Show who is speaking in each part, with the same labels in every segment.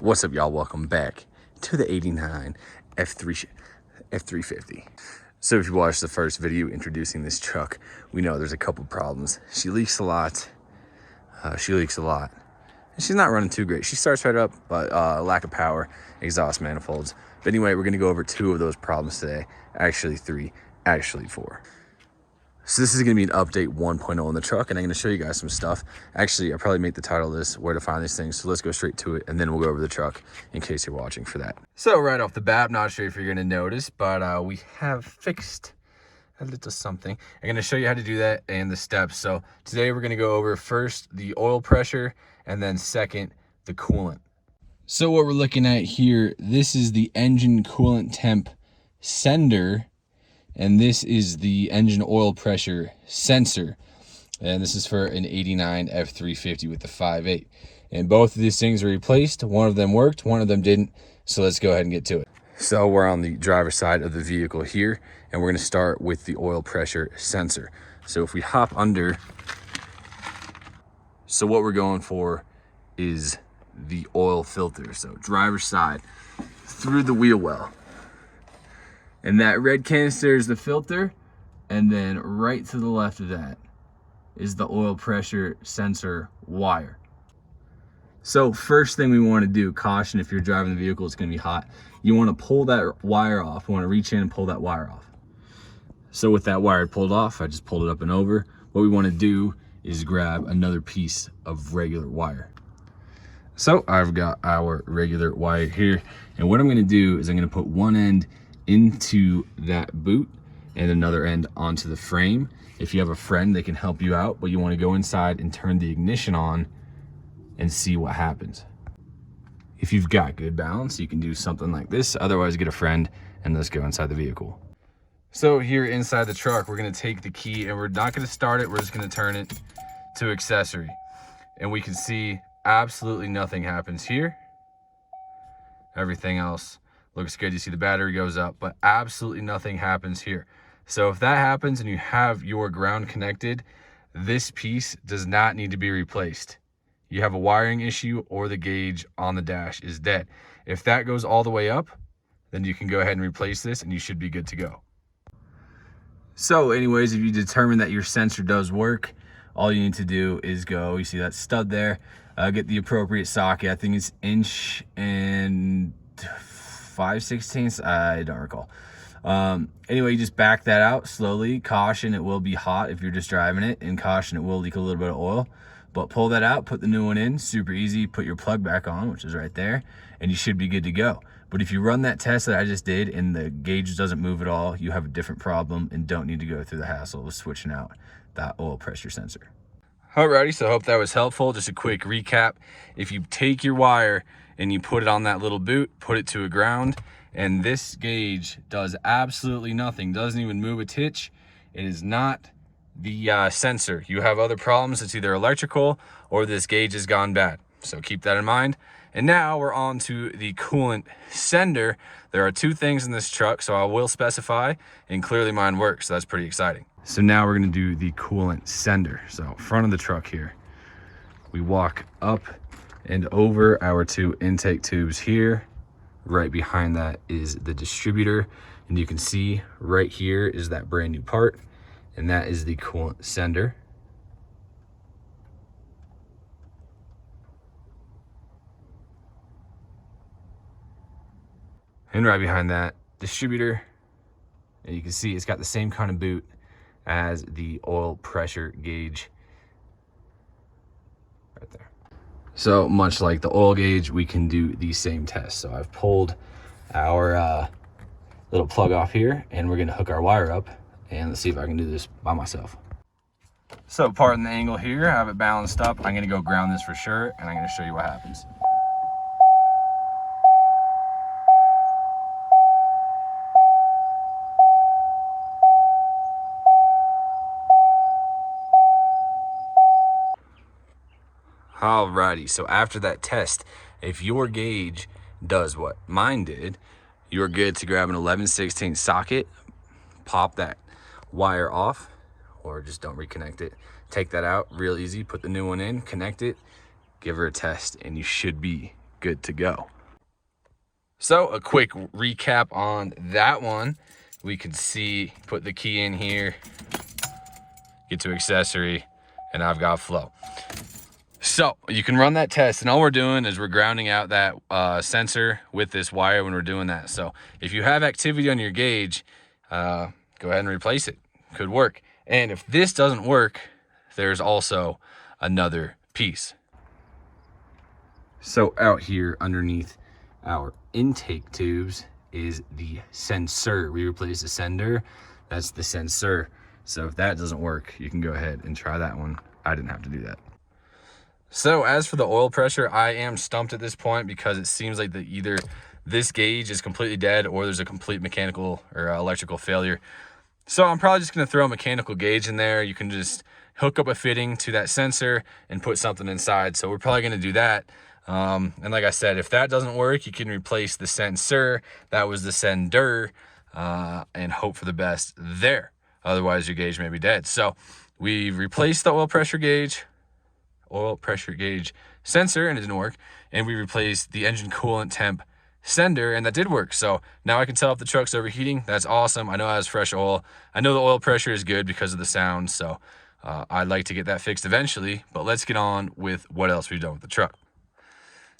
Speaker 1: What's up, y'all? Welcome back to the 89 F-350. So if you watched the first video introducing this truck, we know there's a couple problems. She leaks a lot. And she's not running too great. She starts right up, but lack of power, exhaust manifolds. But anyway, we're gonna go over 2 of those problems today. Actually 3, actually 4. So this is gonna be an update 1.0 on the truck, and I'm gonna show you guys some stuff. Actually, I'll probably make the title of this, where to find these things. So let's go straight to it, and then we'll go over the truck in case you're watching for that. So right off the bat, not sure if you're gonna notice, but we have fixed a little something. I'm gonna show you how to do that and the steps. So today we're gonna go over first the oil pressure, and then second, the coolant. So what we're looking at here, this is the engine coolant temp sender, and this is the engine oil pressure sensor. And this is for an 89 F-350 with the 5.8. And both of these things are replaced. One of them worked, one of them didn't. So let's go ahead and get to it. So we're on the driver's side of the vehicle here, and we're gonna start with the oil pressure sensor. So if we hop under, so what we're going for is the oil filter. So driver's side through the wheel well. And that red canister is the filter, and then right to the left of that is the oil pressure sensor wire. So first thing we want to do, caution if you're driving the vehicle, it's going to be hot. You want to pull that wire off. You want to reach in and pull that wire off. So with that wire pulled off, I just pulled it up and over. What we want to do is grab another piece of regular wire. So I've got our regular wire here, and what I'm going to do is I'm going to put one end into that boot and another end onto the frame. If you have a friend, they can help you out, but you want to go inside and turn the ignition on and see what happens. If you've got good balance, you can do something like this. Otherwise, get a friend and let's go inside the vehicle. So here inside the truck, we're going to take the key, and we're not going to start it. We're just going to turn it to accessory, and we can see absolutely nothing happens here. Everything else looks good. You see the battery goes up, but absolutely nothing happens here. So if that happens and you have your ground connected, this piece does not need to be replaced. You have a wiring issue, or the gauge on the dash is dead. If that goes all the way up, then you can go ahead and replace this and you should be good to go. So anyways, if you determine that your sensor does work, all you need to do is go, you see that stud there, get the appropriate socket. I think it's 1 5/16. I don't recall. Anyway, you just back that out slowly. Caution, it will be hot if you're just driving it, and caution, it will leak a little bit of oil. But pull that out, put the new one in, super easy. Put your plug back on, which is right there, and you should be good to go. But if you run that test that I just did and the gauge doesn't move at all, you have a different problem and don't need to go through the hassle of switching out that oil pressure sensor. Alrighty, so I hope that was helpful. Just a quick recap. If you take your wire and you put it on that little boot, put it to a ground, and this gauge does absolutely nothing, doesn't even move a titch, it is not the sensor. You have other problems. It's either electrical or this gauge has gone bad. So keep that in mind. And now we're on to the coolant sender. There are 2 things in this truck, so I will specify, and clearly mine works, so that's pretty exciting. So now we're gonna do the coolant sender. So front of the truck here, we walk up and over our 2 intake tubes here. Right behind that is the distributor, and you can see right here is that brand new part, and that is the coolant sender. And right behind that, distributor, and you can see it's got the same kind of boot as the oil pressure gauge right there. So much like the oil gauge, we can do the same test. So I've pulled our little plug off here, and we're gonna hook our wire up, and let's see if I can do this by myself. So pardon the angle here, I have it balanced up. I'm gonna go ground this for sure, and I'm gonna show you what happens. Alrighty, so after that test, if your gauge does what mine did, you're good to grab an 11/16 socket, pop that wire off, or just don't reconnect it. Take that out, real easy, put the new one in, connect it, give her a test, and you should be good to go. So a quick recap on that one. We could see, put the key in here, get to accessory, and I've got flow. So you can run that test, and all we're doing is we're grounding out that sensor with this wire when we're doing that. So if you have activity on your gauge, go ahead and replace it. Could work. And if this doesn't work, there's also another piece. So out here underneath our intake tubes is the sensor. We replaced the sender, that's the sensor. So if that doesn't work, you can go ahead and try that one. I didn't have to do that. So as for the oil pressure, I am stumped at this point because it seems like either this gauge is completely dead or there's a complete mechanical or electrical failure. So I'm probably just gonna throw a mechanical gauge in there. You can just hook up a fitting to that sensor and put something inside. So we're probably gonna do that. And like I said, if that doesn't work, you can replace the sensor. That was the sender, and hope for the best there. Otherwise, your gauge may be dead. So we replaced the oil pressure gauge sensor, and it didn't work. And we replaced the engine coolant temp sender, and that did work. So now I can tell if the truck's overheating. That's awesome. I know it has fresh oil. I know the oil pressure is good because of the sound. So I'd like to get that fixed eventually. But let's get on with what else we've done with the truck.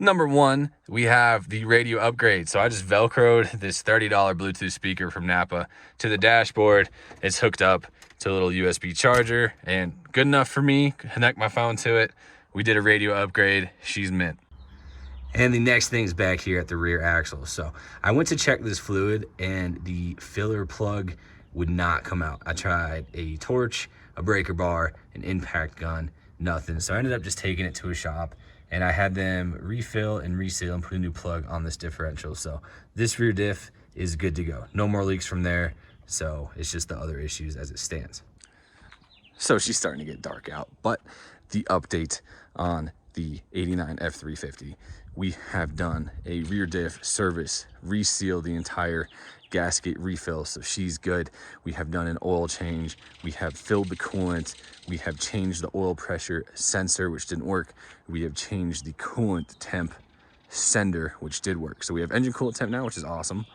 Speaker 1: Number one, we have the radio upgrade. So I just Velcroed this $30 Bluetooth speaker from Napa to the dashboard. It's hooked up to a little USB charger and good enough for me. Connect my phone to it. We did a radio upgrade. She's mint. And the next thing's back here at the rear axle. So I went to check this fluid and the filler plug would not come out. I tried a torch, a breaker bar, an impact gun, nothing. So I ended up just taking it to a shop, and I had them refill and reseal and put a new plug on this differential. So this rear diff is good to go. No more leaks from there. So it's just the other issues as it stands. So she's starting to get dark out, but the update on the 89 F-350, we have done a rear diff service, reseal the entire gasket refill, so she's good. We have done an oil change. We have filled the coolant. We have changed the oil pressure sensor, which didn't work. We have changed the coolant temp sender, which did work. So we have engine coolant temp now, which is awesome.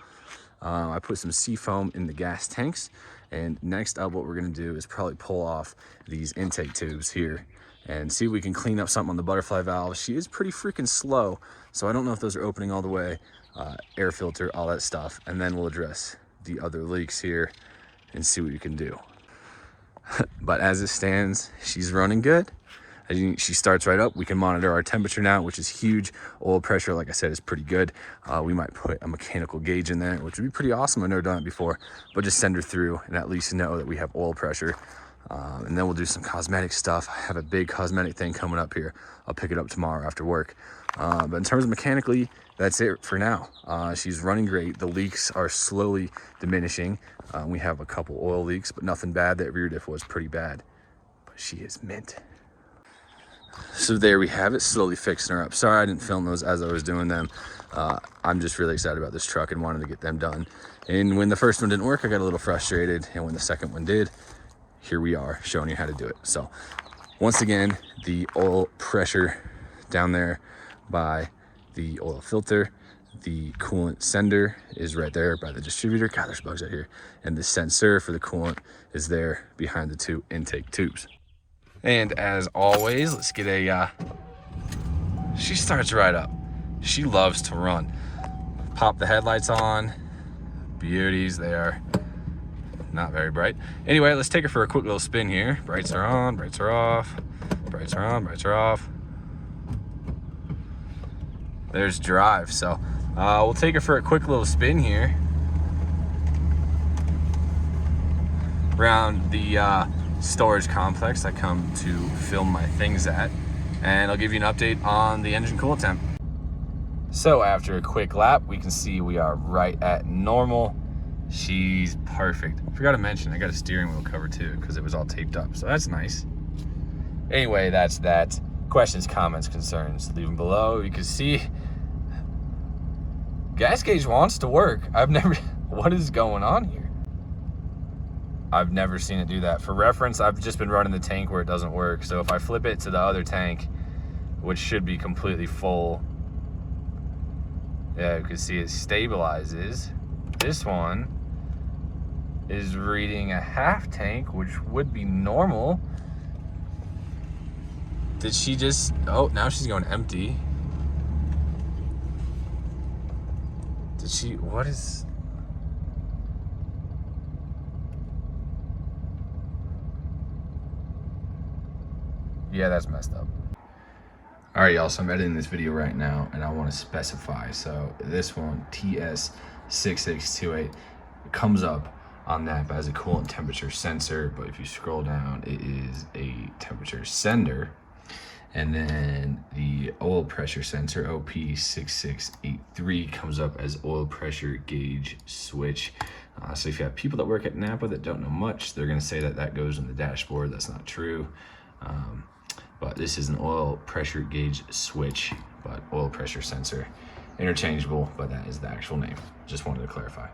Speaker 1: I put some seafoam in the gas tanks, and next up what we're gonna do is probably pull off these intake tubes here and see if we can clean up something on the butterfly valve. She is pretty freaking slow, so I don't know if those are opening all the way. Air filter, all that stuff, and then we'll address the other leaks here and see what we can do. But as it stands, she's running good. She starts right up. We can monitor our temperature now, which is huge. Oil pressure, like I said, is pretty good. We might put a mechanical gauge in there, which would be pretty awesome. I've never done it before, but just send her through and at least know that we have oil pressure. And then we'll do some cosmetic stuff. I have a big cosmetic thing coming up here. I'll pick it up tomorrow after work. But in terms of mechanically, that's it for now. She's running great. The leaks are slowly diminishing. We have a couple oil leaks, but nothing bad. That rear diff was pretty bad, but she is mint. So there we have it, slowly fixing her up. Sorry I didn't film those as I was doing them. I'm just really excited about this truck and wanted to get them done. And when the first one didn't work, I got a little frustrated. And when the second one did, here we are showing you how to do it. So once again, the oil pressure down there by the oil filter, the coolant sender is right there by the distributor. God, there's bugs out here. And the sensor for the coolant is there behind the two intake tubes. And as always, let's get she starts right up. She loves to run. Pop the headlights on. Beauties, they are not very bright. Anyway, let's take her for a quick little spin here. Brights are on, brights are off. Brights are on, brights are off. There's drive. So we'll take her for a quick little spin here around the storage complex I come to film my things at, and I'll give you an update on the engine coolant temp. So after a quick lap, we can see we are right at normal. She's perfect. I forgot to mention, I got a steering wheel cover too because it was all taped up, so that's nice. Anyway, that's that. Questions, comments, concerns, leave them below. You can see gas gauge wants to work. What is going on here? I've never seen it do that. For reference, I've just been running the tank where it doesn't work. So if I flip it to the other tank, which should be completely full, Yeah, you can see it stabilizes. This one is reading a half tank, which would be normal. Did she just, oh, now she's going empty. Did she, what is, yeah, that's messed up. All right, y'all, so I'm editing this video right now and I want to specify. So this one, TS6628, comes up on that as a coolant temperature sensor, but if you scroll down, it is a temperature sender. And then the oil pressure sensor, OP6683, comes up as oil pressure gauge switch. So if you have people that work at Napa that don't know much, they're gonna say that that goes in the dashboard. That's not true. But this is an oil pressure gauge switch, but oil pressure sensor. Interchangeable, but that is the actual name. Just wanted to clarify.